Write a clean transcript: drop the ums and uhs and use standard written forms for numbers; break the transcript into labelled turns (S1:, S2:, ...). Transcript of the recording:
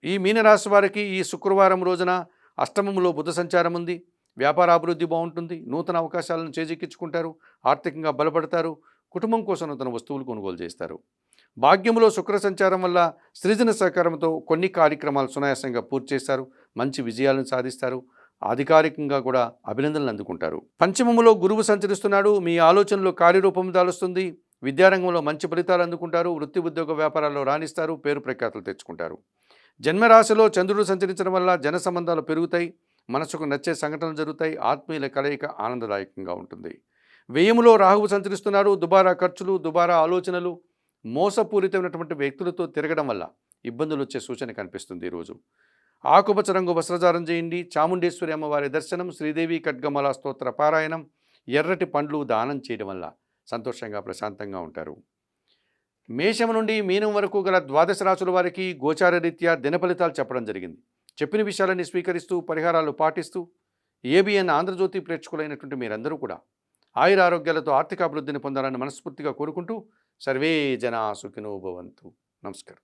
S1: ఈ మీనరాశి వారికి ఈ శుక్రవారం రోజున అష్టమంలో బుధ సంచారం ఉంది. వ్యాపార అభివృద్ధి బాగుంటుంది. నూతన అవకాశాలను చేజిక్కించుకుంటారు. ఆర్థికంగా బలపడతారు. కుటుంబం కోసం నూతన వస్తువులు కొనుగోలు చేస్తారు. భాగ్యంలో శుక్ర సంచారం వల్ల సృజన సహకారంతో కొన్ని కార్యక్రమాలు సునాయాసంగా పూర్తి చేస్తారు. మంచి విజయాలను సాధిస్తారు. అధికారికంగా కూడా అభినందనలు అందుకుంటారు. పంచమములో గురువు సంచరిస్తున్నాడు. మీ ఆలోచనలో కార్యరూపం దాలుస్తుంది. విద్యారంగంలో మంచి ఫలితాలు అందుకుంటారు. వృత్తి ఉద్యోగ వ్యాపారాల్లో రాణిస్తారు. పేరు ప్రఖ్యాతులు తెచ్చుకుంటారు. జన్మరాశిలో చంద్రుడు సంచరించడం వల్ల జన సంబంధాలు పెరుగుతాయి. మనసుకు నచ్చే సంఘటనలు జరుగుతాయి. ఆత్మీయుల కలయిక ఆనందదాయకంగా ఉంటుంది. వ్యయములో రాహువు సంచరిస్తున్నాడు. దుబారా ఖర్చులు, దుబారా ఆలోచనలు, మోసపూరితమైనటువంటి వ్యక్తులతో తిరగడం వల్ల ఇబ్బందులు వచ్చే సూచన కనిపిస్తుంది. ఈరోజు ఆకుపచ్చ రంగు వస్త్రధారం చేయండి. చాముండేశ్వరి అమ్మవారి దర్శనం, శ్రీదేవి ఖడ్గమాల స్తోత్ర పారాయణం, ఎర్రటి పండ్లు దానం చేయడం వల్ల సంతోషంగా ప్రశాంతంగా ఉంటారు. మేషం నుండి మీనం వరకు గల ద్వాదశ రాశుల వారికి గోచార రీత్యా దిన ఫలితాలు చెప్పడం జరిగింది. చెప్పిన విషయాలన్నీ స్వీకరిస్తూ పరిహారాలు పాటిస్తూ ఏబిఎన్ ఆంధ్రజ్యోతి ప్రేక్షకులైనటువంటి మీరందరూ కూడా ఆయుర ఆరోగ్యాలతో ఆర్థిక అభివృద్ధిని పొందాలని మనస్ఫూర్తిగా కోరుకుంటూ సర్వే జనా సుఖినో భవంతు. నమస్కారం.